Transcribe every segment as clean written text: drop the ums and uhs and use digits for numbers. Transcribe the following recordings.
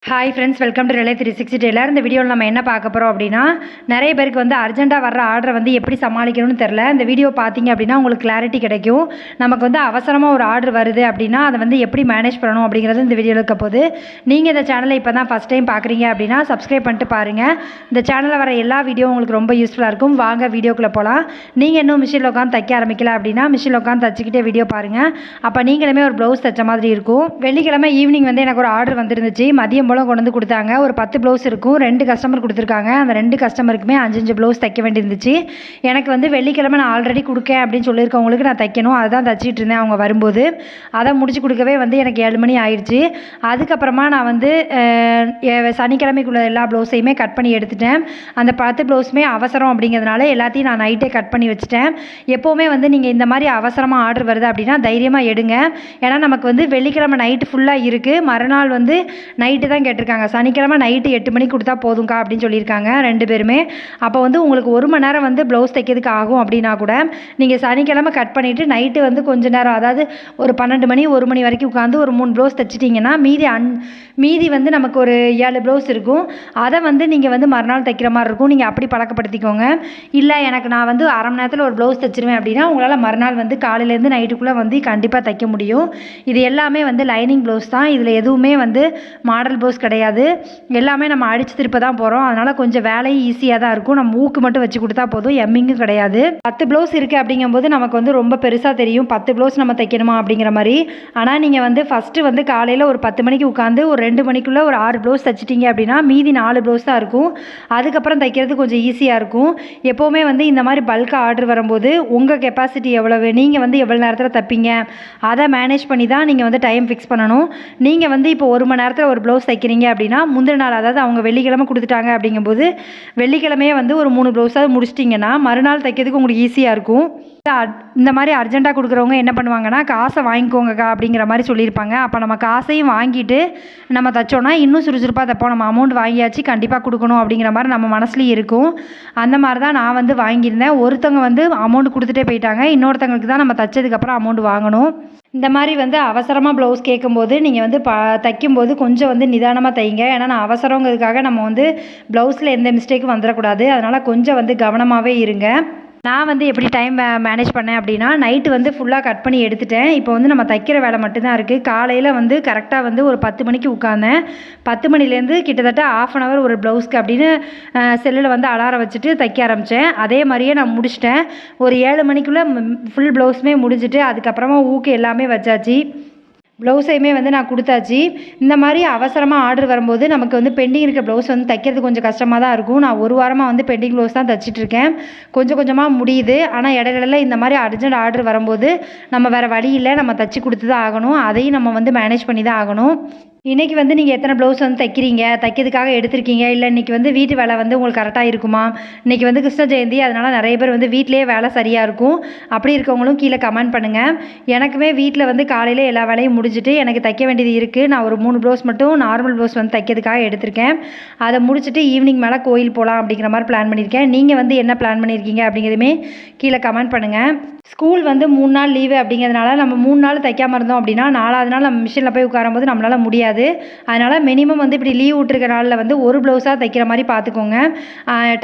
Hi friends, welcome to relay 360 tailor. இந்த வீடியோவில் நம்ம என்ன பார்க்க போகிறோம் அப்படின்னா, நிறைய பேருக்கு வந்து அர்ஜென்ட்டாக வர்ற ஆர்டரை வந்து எப்படி சமாளிக்கணும்னு தெரில. இந்த வீடியோ பார்த்தீங்க அப்படின்னா உங்களுக்கு கிளாரிட்டி கிடைக்கும். நமக்கு வந்து அவசரமாக ஒரு ஆர்டர் வருது அப்படின்னா அதை வந்து எப்படி மேனேஜ் பண்ணணும் அப்படிங்கிறது இந்த வீடியோவில் இருக்க போது. நீங்கள் இந்த சேனலை இப்போ தான் ஃபஸ்ட் டைம் பார்க்குறீங்க அப்படின்னா சப்ஸ்கிரைப் பண்ணிட்டு பாருங்கள். இந்த சேனலில் வர எல்லா வீடியோ உங்களுக்கு ரொம்ப யூஸ்ஃபுல்லாக இருக்கும். வாங்க வீடியோக்குள்ளே போகலாம். நீங்கள் இன்னும் மிஷினில் உட்காந்து தைக்க ஆரம்பிக்கல அப்படின்னா மிஷினில் உட்காந்து தச்சுக்கிட்டே வீடியோ பாருங்கள். அப்போ நீங்களுமே ஒரு ப்ளவுஸ் தைச்ச மாதிரி இருக்கும். வெள்ளிக்கிழமை ஈவினிங் வந்து எனக்கு ஒரு ஆர்டர் வந்துருந்துச்சு. மதியம் போல் கொண்டு வந்து கொடுத்தாங்க. ஒரு 10 ப்ளவுஸ் இருக்கும். 2 கஸ்டமர் கொடுத்துருக்காங்க. அந்த 2 கஸ்டமருக்குமே 5 ப்ளவுஸ் தைக்க வேண்டியிருந்துச்சு. எனக்கு வந்து வெள்ளிக்கிழமை நான் ஆல்ரெடி கொடுக்கேன் அப்படின்னு சொல்லியிருக்கவங்களுக்கு நான் தைக்கணும். அதுதான் தச்சிட்டு இருந்தேன் அவங்க வரும்போது. அதை முடிச்சு கொடுக்கவே வந்து எனக்கு 7 மணி ஆயிடுச்சு. அதுக்கப்புறமா நான் வந்து சனிக்கிழமைக்குள்ள எல்லா ப்ளவுஸையுமே கட் பண்ணி எடுத்துட்டேன். அந்த 10 ப்ளவுஸுமே அவசரம் அப்படிங்கிறதுனால எல்லாத்தையும் நான் நைட்டே கட் பண்ணி வச்சுட்டேன். எப்போவுமே வந்து நீங்கள் இந்த மாதிரி அவசரமாக ஆர்டர் வருது அப்படின்னா தைரியமாக எடுங்க. ஏன்னா நமக்கு வந்து வெள்ளிக்கிழமை நைட்டு ஃபுல்லாக இருக்குது. மறுநாள் வந்து நைட்டு தான் கேட்டிருக்காங்க. சனிக்கிழமை நைட்டு 8 மணிக்கு கொடுத்தா போதும்க்கா அப்படின்னு சொல்லியிருக்காங்க 2 பேருமே. அப்போ வந்து உங்களுக்கு 1 மணி நேரம் வந்து ப்ளவுஸ் தைக்கிறதுக்கு ஆகும் அப்படின்னா கூட நீங்கள் சனிக்கிழமை கட் பண்ணிவிட்டு நைட்டு வந்து கொஞ்ச நேரம், அதாவது ஒரு 12 மணி 1 மணி வரைக்கும் உட்காந்து ஒரு 3 ப்ளவுஸ் தைச்சிட்டிங்கன்னா மீதி வந்து நமக்கு ஒரு 7 ப்ளவுஸ் இருக்கும். அதை வந்து நீங்கள் வந்து மறுநாள் தைக்கிற மாதிரி இருக்கும். நீங்கள் அப்படி பழக்கப்படுத்திக்கோங்க. இல்லை எனக்கு நான் வந்து அரை மணி நேரத்தில் ஒரு ப்ளவுஸ் தைச்சிருவேன் அப்படின்னா உங்களால் மறுநாள் வந்து காலையிலேருந்து நைட்டுக்குள்ளே வந்து கண்டிப்பாக தைக்க முடியும். இது எல்லாமே வந்து லைனிங் ப்ளவுஸ் தான். இதில் எதுவுமே வந்து மாடல் ப்ளவுஸ் கிடையாது. எல்லாமே நம்ம அடித்து திருப்ப தான் போகிறோம். அதனால் கொஞ்சம் வேலை ஈஸியாக தான் இருக்கும். நம்ம ஊக்கு மட்டும் வச்சு கொடுத்தா போதும். எம்மிங்கும் கிடையாது. 10 ப்ளவுஸ் இருக்குது அப்படிங்கும்போது நமக்கு வந்து ரொம்ப பெருசாக தெரியும். 10 ப்ளவுஸ் நம்ம தைக்கணுமா அப்படிங்கிற மாதிரி. ஆனால் நீங்கள் வந்து ஃபஸ்ட்டு வந்து காலையில் ஒரு 10 மணிக்கு உட்காந்து ஒரு 2 மணிக்குள்ளே ஒரு 6 ப்ளவுஸ் தைச்சிட்டிங்க அப்படின்னா மீதி 4 ப்ளவுஸ் தான் இருக்கும். அதுக்கப்புறம் தைக்கிறது கொஞ்சம் ஈஸியாக இருக்கும். எப்போவுமே வந்து இந்த மாதிரி பல்காக ஆர்டர் வரும்போது உங்கள் கெப்பாசிட்டி எவ்வளவு, நீங்கள் வந்து எவ்வளோ நேரத்தில் தைப்பீங்க அதை மேனேஜ் பண்ணி தான் நீங்கள் வந்து டைம் ஃபிக்ஸ் பண்ணணும். நீங்கள் வந்து இப்போ 1 மணி நேரத்தில் ஒரு ப்ளவுஸ் தைக்கிறீங்க அப்படின்னா முந்தின நாள், அதாவது அவங்க வெள்ளிக்கிழமை கொடுத்துட்டாங்க அப்படிங்கும்போது வெள்ளிக்கிழமையே வந்து ஒரு 3 ப்ளவுஸாவது முடிச்சிட்டிங்கன்னா மறுநாள் தைக்கிறதுக்கு உங்களுக்கு ஈஸியாக இருக்கும். இந்த மாதிரி அர்ஜென்ட்டாக கொடுக்குறவங்க என்ன பண்ணுவாங்கன்னா காசை வாங்கிக்கோங்கக்கா அப்படிங்கிற மாதிரி சொல்லியிருப்பாங்க. அப்போ நம்ம காசையும் வாங்கிட்டு நம்ம தைச்சோன்னா இன்னும் சுறுசுறுப்பாக தைப்போம். நம்ம அமௌண்ட் வாங்கியாச்சு கண்டிப்பாக கொடுக்கணும் அப்படிங்கிற மாதிரி நம்ம மனசுலேயும் இருக்கும். அந்த மாதிரி தான் நான் வந்து வாங்கியிருந்தேன். ஒருத்தவங்க வந்து அமௌண்ட் கொடுத்துட்டே போயிட்டாங்க. இன்னொருத்தவங்களுக்கு தான் நம்ம தைச்சதுக்கப்புறம் அமௌண்ட் வாங்கணும். இந்த மாதிரி வந்து அவசரமாக ப்ளவுஸ் கேட்கும்போது நீங்கள் வந்து தைக்கும்போது கொஞ்சம் வந்து நிதானமாக தைங்க. ஏன்னா நான் அவசரங்கிறதுக்காக நம்ம வந்து ப்ளவுஸில் எந்த மிஸ்டேக்கும் வந்துடக்கூடாது. அதனால் கொஞ்சம் வந்து கவனமாகவே இருங்க. நான் வந்து எப்படி டைம் மேனேஜ் பண்ணேன் அப்படின்னா நைட்டு வந்து ஃபுல்லாக கட் பண்ணி எடுத்துட்டேன். இப்போ வந்து நம்ம தைக்கிற வேலை மட்டும்தான் இருக்குது. காலையில் வந்து கரெக்டாக வந்து ஒரு 10 மணிக்கு உட்காந்தேன். 10 மணிலேருந்து கிட்டத்தட்ட 1/2 hour ஒரு ப்ளவுஸ்க்கு அப்படின்னு செல்லில் வந்து அலாரம் வச்சுட்டு தைக்க ஆரம்பித்தேன். அதே மாதிரியே நான் முடிச்சிட்டேன். ஒரு 7 மணிக்குள்ளே ஃபுல் ப்ளவுஸுமே முடிஞ்சிட்டு அதுக்கப்புறமா ஊக்கு எல்லாமே வச்சாச்சு. ப்ளவுஸையுமே வந்து நான் கொடுத்தாச்சு. இந்த மாதிரி அவசரமாக ஆர்டர் வரும்போது நமக்கு வந்து பெண்டிங் இருக்க ப்ளவுஸ் வந்து தைக்கிறது கொஞ்சம் கஷ்டமாக தான் இருக்கும். நான் 1 வாரமாக வந்து பெண்டிங் ப்ளவுஸ் தான் தைச்சிட்ருக்கேன். கொஞ்சம் கொஞ்சமாக முடியுது. ஆனால் இடையில இந்த மாதிரி அர்ஜென்ட் ஆர்டர் வரும்போது நம்ம வேறு வழி இல்லை, நம்ம தைச்சி கொடுத்து தான் ஆகணும். அதையும் நம்ம வந்து மேனேஜ் பண்ணி தான் ஆகணும். இன்றைக்கி வந்து நீங்கள் எத்தனை ப்ளவுஸ் வந்து தைக்கிறீங்க, தைக்கிறதுக்காக எடுத்திருக்கீங்க, இல்லை இன்றைக்கி வந்து வீட்டு வேலை வந்து உங்களுக்கு கரெக்டாக இருக்குமா? இன்றைக்கி வந்து கிருஷ்ண ஜெயந்தி, அதனால் நிறைய பேர் வந்து வீட்டிலேயே வேலை சரியாக இருக்கும். அப்படி இருக்கவங்களும் கீழே கமெண்ட் பண்ணுங்கள். எனக்குமே வீட்டில் வந்து காலையில் எல்லா வேலையும் முடிஞ்சுட்டு எனக்கு தைக்க வேண்டியது இருக்குது. நான் ஒரு 3 ப்ளவுஸ் மட்டும் நார்மல் ப்ளவுஸ் வந்து தைக்கிறதுக்காக எடுத்திருக்கேன். அதை முடிச்சுட்டு ஈவினிங் மேலே கோயில் போகலாம் அப்படிங்கிற மாதிரி பிளான் பண்ணியிருக்கேன். நீங்கள் வந்து என்ன பிளான் பண்ணியிருக்கீங்க அப்படிங்கிறதுமே கீழே கமெண்ட் பண்ணுங்கள். ஸ்கூல் வந்து 3 நாள் லீவு அப்படிங்கிறதுனால நம்ம 3 நாள் தைக்காமல் இருந்தோம் அப்படின்னா 4வது நாள் நம்ம மிஷினில் போய் உட்காரும்போது நம்மளால் முடியாது. அதனால் மினிமம் வந்து இப்படி லீவ் விட்டுருக்க நாளில் வந்து ஒரு ப்ளவுஸாக தைக்கிற மாதிரி பார்த்துக்கோங்க.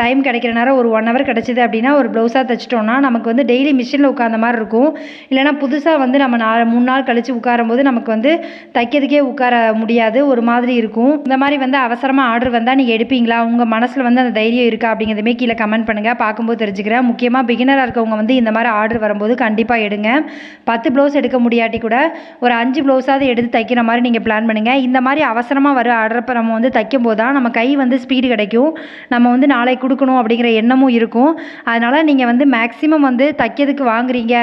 டைம் கிடைக்கிற நேரம் ஒரு 1 hour கிடச்சிது அப்படின்னா ஒரு ப்ளவுஸாக தைச்சிட்டோன்னா நமக்கு வந்து டெய்லி மிஷினில் உட்கார்ந்த மாதிரி இருக்கும். இல்லைனா புதுசாக வந்து நம்ம 3 நாள் கழித்து உட்காரும்போது நமக்கு வந்து தைக்கிறதுக்கே உட்கார முடியாது, ஒரு மாதிரி இருக்கும். இந்த மாதிரி வந்து அவசரமாக ஆர்டர் வந்தால் நீங்கள் எடுப்பீங்களா? உங்கள் மனசில் வந்து அந்த தைரியம் இருக்கா அப்படிங்கிறதுமே கீழே கமெண்ட் பண்ணுங்கள். பார்க்கும்போது தெரிஞ்சுக்கிறேன். முக்கியமாக பிகினராக இருக்கவங்க வந்து இந்த மாதிரி ஆர்டர் வரும்போது கண்டிப்பாக எடுங்க. 10 ப்ளவுஸ் எடுக்க முடியாட்டி கூட ஒரு 5 ப்ளவுஸாவது எடுத்து தைக்கிற மாதிரி நீங்கள் பிளான் பண்ணுங்கள். இந்த மாதிரி அவசரமாக வர ஆர்டர் நம்ம வந்து தைக்கும் போது தான் நம்ம கை வந்து ஸ்பீடு கிடைக்கும். நம்ம வந்து நாளைக்கு கொடுக்கணும் அப்படிங்கிற எண்ணமும் இருக்கும். அதனால் நீங்கள் வந்து மேக்ஸிமம் வந்து தைக்கிறதுக்கு வாங்குறீங்க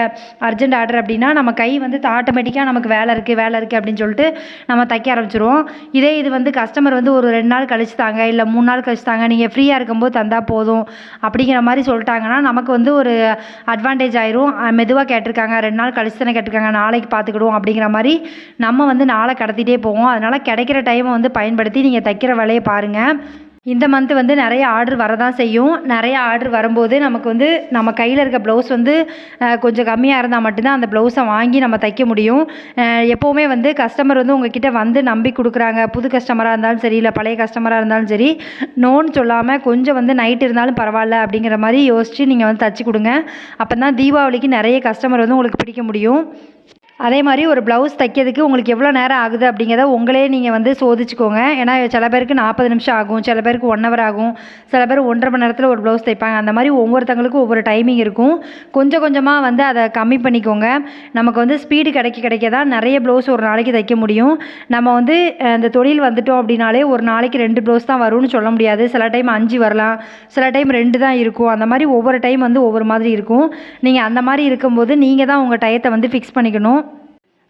அர்ஜென்ட் ஆர்டர் அப்படின்னா நம்ம கை வந்து ஆட்டோமேட்டிக்காக நமக்கு வேலை இருக்குது அப்படின்னு சொல்லிட்டு நம்ம தைக்க ஆரம்பிச்சிருவோம். இது வந்து கஸ்டமர் வந்து ஒரு 2 நாள் கழிச்சு தாங்க, இல்லை 3 நாள் கழிச்சு தாங்க, நீங்கள் ஃப்ரீயாக இருக்கும்போது தந்தால் போதும் அப்படிங்கிற மாதிரி சொல்லிட்டாங்கன்னா நமக்கு வந்து ஒரு அட்வான்டேஜ் ஆயிரும். மெதுவாக கேட்டிருக்காங்க, 2 நாள் கழிச்சு தானே கேட்டிருக்காங்க, நாளைக்கு பார்த்துக்கிடுவோம் அப்படிங்கிற மாதிரி நம்ம வந்து நாளை கடத்திட்டே போவோம். அதனால் கிடைக்கிற டைமை வந்து பயன்படுத்தி நீங்கள் தைக்கிற வேலையை பாருங்கள். இந்த மந்த் வந்து நிறைய ஆர்டர் வரதான் செய்யும். நிறைய ஆர்டர் வரும்போது நமக்கு வந்து நம்ம கையில் இருக்க ப்ளவுஸ் வந்து கொஞ்சம் கம்மியாக இருந்தால் மட்டும்தான் அந்த ப்ளவுஸை வாங்கி நம்ம தைக்க முடியும். எப்போவுமே வந்து கஸ்டமர் வந்து உங்ககிட்ட வந்து நம்பி கொடுக்குறாங்க. புது கஸ்டமராக இருந்தாலும் சரி, இல்லை பழைய கஸ்டமராக இருந்தாலும் சரி, நோன்னு சொல்லாமல் கொஞ்சம் வந்து நைட் இருந்தாலும் பரவாயில்ல அப்படிங்கிற மாதிரி யோசித்து நீங்கள் வந்து தச்சு கொடுங்க. அப்போ தான் தீபாவளிக்கு நிறைய கஸ்டமர் வந்து உங்களுக்கு பிடிக்க முடியும். அதே மாதிரி ஒரு ப்ளவுஸ் தைக்கிறதுக்கு உங்களுக்கு எவ்வளோ நேரம் ஆகுது அப்படிங்கிறத உங்களே நீங்கள் வந்து சோதிச்சுக்கோங்க. ஏன்னா சில பேருக்கு 40 நிமிஷம் ஆகும், சில பேருக்கு 1 ஹவர் ஆகும், சில பேர் 1.5 மணி நேரத்தில் ஒரு ப்ளவுஸ் தைப்பாங்க. அந்த மாதிரி ஒவ்வொருத்தங்களுக்கும் ஒவ்வொரு டைமிங் இருக்கும். கொஞ்சம் கொஞ்சமாக வந்து அதை கம்மி பண்ணிக்கோங்க. நமக்கு வந்து ஸ்பீடு கிடைக்க தான் நிறைய ப்ளவுஸ் ஒரு நாளைக்கு தைக்க முடியும். நம்ம வந்து இந்த தொழில் வந்துட்டோம் அப்படின்னாலே ஒரு நாளைக்கு 2 ப்ளவுஸ் தான் வரும்னு சொல்ல முடியாது. சில டைம் 5 வரலாம், சில டைம் 2 தான் இருக்கும். அந்த மாதிரி ஒவ்வொரு டைம் வந்து ஒவ்வொரு மாதிரி இருக்கும். நீங்கள் அந்த மாதிரி இருக்கும்போது நீங்கள் தான் உங்கள் டயத்தை வந்து ஃபிக்ஸ் பண்ணிக்கணும்.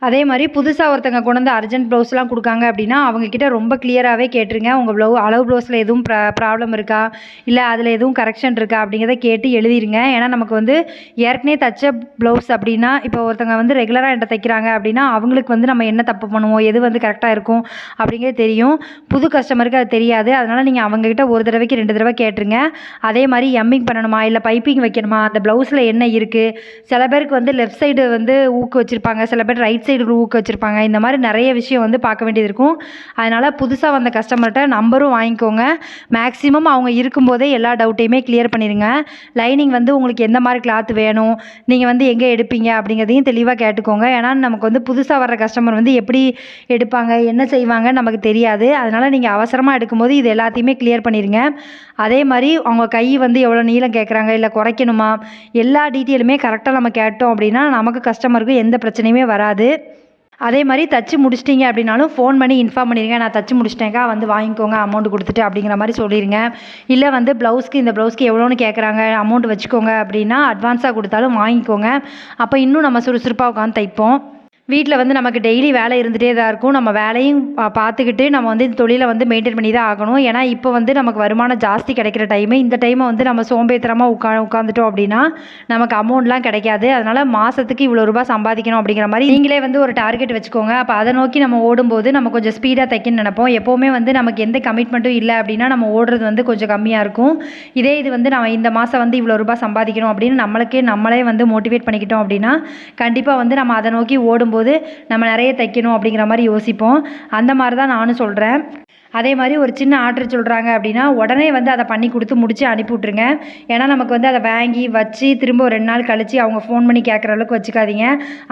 அதே மாதிரி புதுசாக ஒருத்தங்க கொண்டு வந்து அர்ஜென்ட் ப்ளவுஸ்லாம் கொடுக்காங்க அப்படின்னா அவங்கக்கிட்ட ரொம்ப கிளியராகவே கேட்டுருங்க. உங்கள் அளவு ப்ளவுஸில் எதுவும் ப்ராப்ளம் இருக்கா, இல்லை அதில் எதுவும் கரெக்ஷன் இருக்கா அப்படிங்கிறத கேட்டு எழுதிருங்க. ஏன்னா நமக்கு வந்து ஏற்கனவே தைச்ச ப்ளவுஸ் அப்படின்னா, இப்போ ஒருத்தங்க வந்து ரெகுலராக என்கிட்ட தைக்கிறாங்க அப்படின்னா அவங்களுக்கு வந்து நம்ம என்ன தப்பு பண்ணுவோம், எது வந்து கரெக்டாக இருக்கும் அப்படிங்கிறது தெரியும். புது கஸ்டமருக்கு அது தெரியாது. அதனால் நீங்கள் அவங்கக்கிட்ட ஒரு தடவைக்கு 2 தடவை கேட்டுருங்க. அதே மாதிரி எம்மிங் பண்ணணுமா, இல்லை பைப்பிங் வைக்கணுமா, அந்த ப்ளவுஸில் என்ன இருக்குது. சில பேருக்கு வந்து லெஃப்ட் சைடு வந்து ஊக்கு வச்சுருப்பாங்க, சில பேர் ரைட் சைடு ஊக்கு வச்சுருப்பாங்க. இந்த மாதிரி நிறைய விஷயம் வந்து பார்க்க வேண்டியது இருக்கும். அதனால் புதுசாக வந்த கஸ்டமர்கிட்ட நம்பரும் வாங்கிக்கோங்க. மேக்ஸிமம் அவங்க இருக்கும்போதே எல்லா டவுட்டையுமே கிளியர் பண்ணிடுங்க. லைனிங் வந்து உங்களுக்கு எந்த மாதிரி கிளாத் வேணும், நீங்கள் வந்து எங்கே எடுப்பீங்க அப்படிங்கிறதையும் தெளிவாக கேட்டுக்கோங்க. ஏன்னா நமக்கு வந்து புதுசாக வர்ற கஸ்டமர் வந்து எப்படி எடுப்பாங்க, என்ன செய்வாங்க நமக்கு தெரியாது. அதனால் நீங்கள் அவசரமாக எடுக்கும்போது இது எல்லாத்தையுமே கிளியர் பண்ணிடுங்க. அதே மாதிரி அவங்க கை வந்து எவ்வளோ நீளம் கேட்குறாங்க, இல்லை குறைக்கணுமா, எல்லா டீட்டெயிலுமே கரெக்டாக நம்ம கேட்டோம் அப்படின்னா நமக்கு கஸ்டமருக்கு எந்த பிரச்சனையுமே வராது. அதே மாதிரி தச்சு முடிச்சிட்டிங்க அப்படின்னாலும் ஃபோன் பண்ணி இன்ஃபார்ம் பண்ணிடுங்க. நான் தச்சு முடிச்சிட்டேங்க்கா, வந்து வாங்கிக்கோங்க அமௌண்ட் கொடுத்துட்டு அப்படிங்கிற மாதிரி சொல்லிடுங்க. இல்லை வந்து இந்த ப்ளவுஸ்க்கு எவ்வளோன்னு கேட்குறாங்க, அமௌண்ட் வச்சுக்கோங்க அப்படின்னா அட்வான்ஸாக கொடுத்தாலும் வாங்கிக்கோங்க. அப்போ இன்னும் நம்ம சுறுசுறுப்பாக உட்காந்து தைப்போம். வீட்டில் வந்து நமக்கு டெய்லி வேலை இருந்துகிட்டே தான் இருக்கும். நம்ம வேலையும் பார்த்துக்கிட்டு நம்ம வந்து இந்த தொழிலை வந்து மெயின்டைன் பண்ணி தான் ஆகணும். ஏன்னா இப்போ வந்து நமக்கு வருமானம் ஜாஸ்தி கிடைக்கிற டைமு. இந்த டைமை வந்து நம்ம சோம்பேறித்தனமாக உட்காந்துட்டோம் அப்படின்னா நமக்கு அமௌண்ட்லாம் கிடைக்காது. அதனால் மாதத்துக்கு இவ்வளோ ரூபா சம்பாதிக்கணும் அப்படிங்கிற மாதிரி நீங்களே வந்து ஒரு டார்கெட் வச்சுக்கோங்க. அப்போ அதை நோக்கி நம்ம ஓடும்போது நம்ம கொஞ்சம் ஸ்பீடாக தைக்கணும்னு நினைப்போம். எப்போவுமே வந்து நமக்கு எந்த கமிட்மெண்ட்டும் இல்லை அப்படின்னா நம்ம ஓடுறது வந்து கொஞ்சம் கம்மியாக இருக்கும். இதே இது வந்து நம்ம இந்த மாதம் வந்து இவ்வளோ ரூபா சம்பாதிக்கணும் அப்படின்னு நம்மளே வந்து மோட்டிவேட் பண்ணிக்கிட்டோம் அப்படின்னா கண்டிப்பாக வந்து நம்ம அதை நோக்கி ஓடும்போது நம்ம நிறைய தைக்கணும் அப்படிங்கிற மாதிரி யோசிப்போம். அந்த மாதிரி தான் நானும் சொல்கிறேன். அதே மாதிரி ஒரு சின்ன ஆர்டர் சொல்கிறாங்க அப்படின்னா உடனே வந்து அதை பண்ணி கொடுத்து முடித்து அனுப்பி விட்ருங்க. ஏன்னா நமக்கு வந்து அதை வாங்கி வச்சு திரும்ப ஒரு 2 நாள் கழித்து அவங்க ஃபோன் பண்ணி கேட்குற அளவுக்கு வச்சுக்காதீங்க.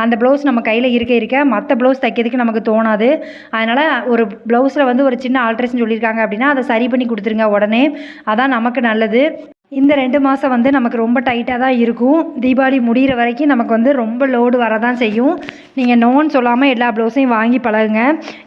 அந்த ப்ளவுஸ் நம்ம கையில் இருக்க மற்ற ப்ளவுஸ் தைக்கிறதுக்கு நமக்கு தோணாது. அதனால் ஒரு ப்ளவுஸில் வந்து ஒரு சின்ன ஆல்ட்ரேஷன் சொல்லியிருக்காங்க அப்படின்னா அதை சரி பண்ணி கொடுத்துருங்க உடனே. அதான் நமக்கு நல்லது. இந்த 2 மாதம் வந்து நமக்கு ரொம்ப டைட்டாக தான் இருக்கும். தீபாவளி முடிகிற வரைக்கும் நமக்கு வந்து ரொம்ப லோடு வரதான் செய்யும். நீங்கள் நோன்னு சொல்லாமல் எல்லா ப்ளவுஸையும் வாங்கி பழகுங்க.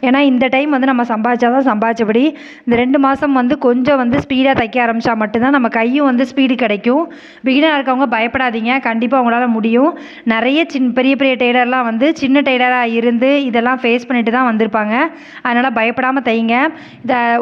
ஏன்னா இந்த டைம் வந்து நம்ம சம்பாதிச்சா தான் சம்பாதிச்சபடி. இந்த 2 மாதம் வந்து கொஞ்சம் வந்து ஸ்பீடாக தைக்க ஆரம்பித்தா மட்டும்தான் நம்ம கையும் வந்து ஸ்பீடு கிடைக்கும். பிகினராக இருக்கவங்க பயப்படாதீங்க, கண்டிப்பாக உங்களால் முடியும். நிறைய பெரிய பெரிய டெய்லர்லாம் வந்து சின்ன டெய்லராக இருந்து இதெல்லாம் ஃபேஸ் பண்ணிட்டு தான் வந்திருப்பாங்க. அதனால் பயப்படாமல் தைங்க.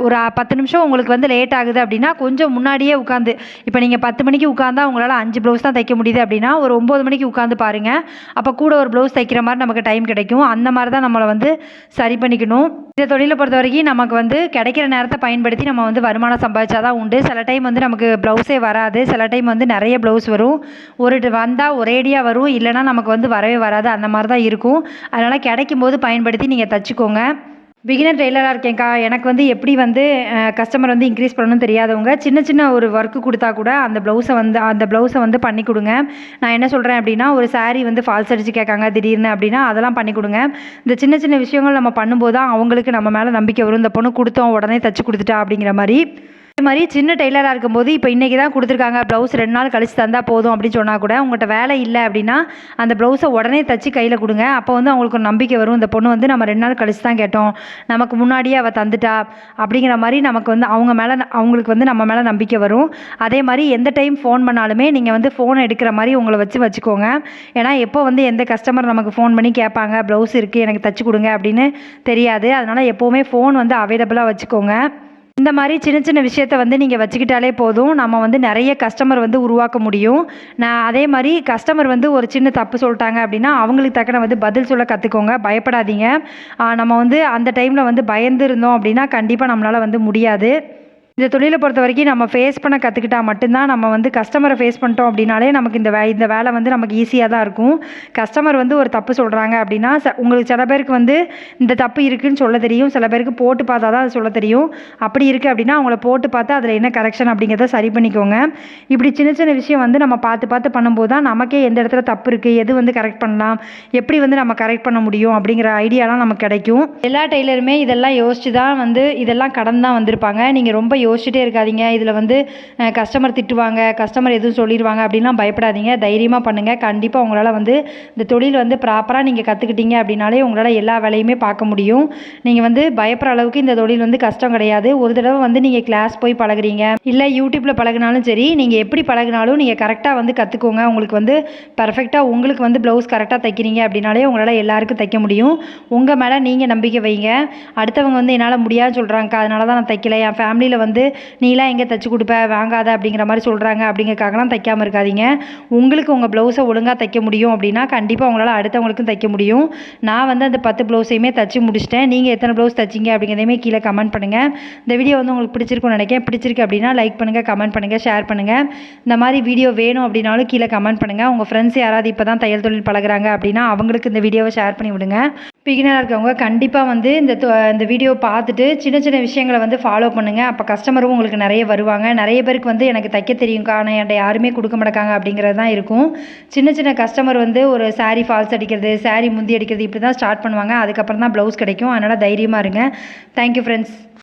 ஒரு 10 நிமிஷம் உங்களுக்கு வந்து லேட் ஆகுது அப்படின்னா கொஞ்சம் முன்னாடியே உட்காந்து, இப்போ நீங்கள் 10 மணிக்கு உட்காந்தா உங்களால் 5 ப்ளவுஸ் தான் தைக்க முடியுது அப்படின்னா ஒரு 9 மணிக்கு உட்காந்து பாருங்கள். அப்போ கூட ஒரு ப்ளவுஸ் தைக்கிற மாதிரி நமக்கு டைம் கிடைக்கும். அந்த மாதிரி தான் நம்மளை வந்து சரி பண்ணிக்கணும். இந்த தொழிலை பொறுத்த வரைக்கும் நமக்கு வந்து கிடைக்கிற நேரத்தை பயன்படுத்தி நம்ம வந்து வருமானம் சம்பாதிச்சா தான் உண்டு. சில டைம் வந்து நமக்கு ப்ளவுஸே வராது, சில டைம் வந்து நிறைய ப்ளவுஸ் வரும். வந்தால் ஒரேடியாக வரும், இல்லைனா நமக்கு வந்து வரவே வராது. அந்த மாதிரி தான் இருக்கும். அதனால் கிடைக்கும் போது பயன்படுத்தி நீங்கள் தச்சுக்கோங்க. பிகினர் டெய்லராக இருக்கேன்க்கா, எனக்கு வந்து எப்படி வந்து கஸ்டமர் வந்து இன்க்ரீஸ் பண்ணணும்னு தெரியாதவங்க சின்ன ஒரு ஒர்க்கு கொடுத்தா கூட அந்த ப்ளவுஸை வந்து பண்ணி கொடுங்க. நான் என்ன சொல்கிறேன் அப்படின்னா, ஒரு சாரீ வந்து ஃபால்ஸ் அடித்து கேட்காங்க திடீர்னு அப்படின்னா அதெல்லாம் பண்ணி கொடுங்க. இந்த சின்ன விஷயங்கள் நம்ம பண்ணும்போது தான் அவங்களுக்கு நம்ம மேலே நம்பிக்கை வரும். இந்த பொண்ணு கொடுத்தோம் உடனே தச்சு கொடுத்துட்டா அப்படிங்கிற மாதிரி. இது மாதிரி சின்ன டெய்லராக இருக்கும்போது இப்போ இன்றைக்கி தான் கொடுத்துருக்காங்க, ப்ளவுஸ் 2 நாள் கழிச்சு தந்தால் போதும் அப்படின்னு சொன்னால் கூட உங்கள்கிட்ட வேலை இல்லை அப்படின்னா அந்த ப்ளவுஸை உடனே தச்சு கையில் கொடுங்க. அப்போ வந்து அவங்களுக்கு ஒரு நம்பிக்கை வரும், இந்த பொண்ணு வந்து நம்ம 2 நாள் கழிச்சு தான் கேட்டோம், நமக்கு முன்னாடியே அவள் தந்துட்டா அப்படிங்கிற மாதிரி நமக்கு வந்து அவங்களுக்கு வந்து நம்ம மேலே நம்பிக்கை வரும். அதே மாதிரி எந்த டைம் ஃபோன் பண்ணாலுமே நீங்கள் வந்து ஃபோன் எடுக்கிற மாதிரி உங்களை வச்சுக்கோங்க. ஏன்னா எப்போ வந்து எந்த கஸ்டமர் நமக்கு ஃபோன் பண்ணி கேட்பாங்க ப்ளவுஸ் இருக்குது எனக்கு தச்சு கொடுங்க அப்படின்னு தெரியாது. அதனால் எப்போவுமே ஃபோன் வந்து அவைலபிளாக வச்சுக்கோங்க. இந்த மாதிரி சின்ன விஷயத்தை வந்து நீங்கள் வச்சுக்கிட்டாலே போதும், நம்ம வந்து நிறைய கஸ்டமர் வந்து உருவாக்க முடியும். அதே மாதிரி கஸ்டமர் வந்து ஒரு சின்ன தப்பு சொல்லிட்டாங்க அப்படின்னா அவங்களுக்கு தக்கன வந்து பதில் சொல்ல கற்றுக்கோங்க, பயப்படாதீங்க. நம்ம வந்து அந்த டைமில் வந்து பயந்து இருந்தோம் அப்படின்னா கண்டிப்பாக நம்மளால் வந்து முடியாது. இந்த தொழிலை பொறுத்த வரைக்கும் நம்ம ஃபேஸ் பண்ண கற்றுக்கிட்டா மட்டும்தான் நம்ம வந்து கஸ்டமரை ஃபேஸ் பண்ணிட்டோம் அப்படின்னாலே நமக்கு இந்த வேலை வந்து நமக்கு ஈஸியாக தான் இருக்கும். கஸ்டமர் வந்து ஒரு தப்பு சொல்கிறாங்க அப்படின்னா உங்களுக்கு சில பேருக்கு வந்து இந்த தப்பு இருக்குதுன்னு சொல்ல தெரியும், சில பேருக்கு போட்டு பார்த்தா தான் அது சொல்ல தெரியும். அப்படி இருக்குது அப்படின்னா அவங்கள போட்டு பார்த்து அதில் என்ன கரெக்ஷன் அப்படிங்கிறத சரி பண்ணிக்கோங்க. இப்படி சின்ன சின்ன விஷயம் வந்து நம்ம பார்த்து பண்ணும்போது தான் நமக்கே எந்த இடத்துல தப்பு இருக்குது, எது வந்து கரெக்ட் பண்ணலாம், எப்படி வந்து நம்ம கரெக்ட் பண்ண முடியும் அப்படிங்கிற ஐடியாலாம் நமக்கு கிடைக்கும். எல்லா டெய்லருமே இதெல்லாம் யோசிச்சு தான் வந்து இதெல்லாம் கடந்து தான் வந்திருப்பாங்க. நீங்கள் ரொம்ப யோசிச்சுட்டே இருக்காதீங்க. இதில் வந்து கஸ்டமர் திட்டுவாங்க, கஸ்டமர் எதுவும் சொல்லிடுவாங்க அப்படின்லாம் பயப்படாதீங்க. தைரியமாக பண்ணுங்கள். கண்டிப்பாக உங்களால் வந்து இந்த தொழில் வந்து ப்ராப்பராக நீங்கள் கற்றுக்கிட்டீங்க அப்படின்னாலே உங்களால் எல்லா வேலையுமே பார்க்க முடியும். நீங்கள் வந்து பயப்படுற அளவுக்கு இந்த தொழில் வந்து கஷ்டம் கிடையாது. ஒரு தடவை வந்து நீங்கள் கிளாஸ் போய் பழகுறீங்க, இல்லை யூடியூப்பில் பழகினாலும் சரி, நீங்கள் எப்படி பழகினாலும் நீங்கள் கரெக்டாக வந்து கற்றுக்கோங்க. உங்களுக்கு வந்து பர்ஃபெக்டாக உங்களுக்கு வந்து ப்ளவுஸ் கரெக்டாக தைக்கிறீங்க அப்படின்னாலே உங்களால் எல்லாருக்கும் தைக்க முடியும். உங்கள் மேலே நீங்கள் நம்பிக்கை வைங்க. அடுத்தவங்க வந்து என்னால் முடியாதுன்னு சொல்கிறாங்க, அதனால தான் நான் தைக்கல, என் ஃபேமிலியில் வந்து நீலாம் எங்கே தைச்சி கொடுப்ப, வாங்காத அப்படிங்கிற மாதிரி சொல்கிறாங்க அப்படிங்கிறக்காகலாம் தைக்காமல் இருக்காதீங்க. உங்களுக்கு உங்கள் ப்ளவுஸை ஒழுங்காக தைக்க முடியும் அப்படின்னா கண்டிப்பாக உங்களால் அடுத்தவங்களுக்கும் தைக்க முடியும். நான் வந்து அந்த 10 ப்ளவுஸையுமே தைச்சி முடிச்சிட்டேன். நீங்கள் எத்தனை ப்ளவுஸ் தைச்சிங்க அப்படிங்கிறதையுமே கீழே கமெண்ட் பண்ணுங்கள். இந்த வீடியோ வந்து உங்களுக்கு பிடிச்சிருக்குன்னு நினைக்கிறேன். பிடிச்சிருக்கு அப்படின்னா லைக் பண்ணுங்கள், கமெண்ட் பண்ணுங்கள், ஷேர் பண்ணுங்கள். இந்த மாதிரி வீடியோ வேணும் அப்படின்னாலும் கீழே கமெண்ட் பண்ணுங்கள். உங்கள் ஃப்ரெண்ட்ஸ் யாராவது இப்போ தான் தையல் தொழில் பழகுறாங்க அப்படின்னா அவங்களுக்கு இந்த வீடியோவை ஷேர் பண்ணி விடுங்க. பிகினராக இருக்கவங்க கண்டிப்பாக வந்து இந்த வீடியோ பார்த்துட்டு சின்ன சின்ன விஷயங்களை வந்து ஃபாலோ பண்ணுங்கள். அப்போ கஸ்டமரும் உங்களுக்கு நிறைய வருவாங்க. நிறைய பேருக்கு வந்து எனக்கு தைக்க தெரியும்க்கா, ஆனால் என்கிட்ட யாருமே கொடுக்க மாட்டாங்க அப்படிங்கிறது தான் இருக்கும். சின்ன சின்ன கஸ்டமர் வந்து ஒரு சாரீ ஃபால்ஸ் அடிக்கிறது, சாரீ முந்தி அடிக்கிறது இப்படி தான் ஸ்டார்ட் பண்ணுவாங்க. அதுக்கப்புறம் தான் ப்ளவுஸ் கிடைக்கும். அதனால் தைரியமாக இருங்க. Thank you friends.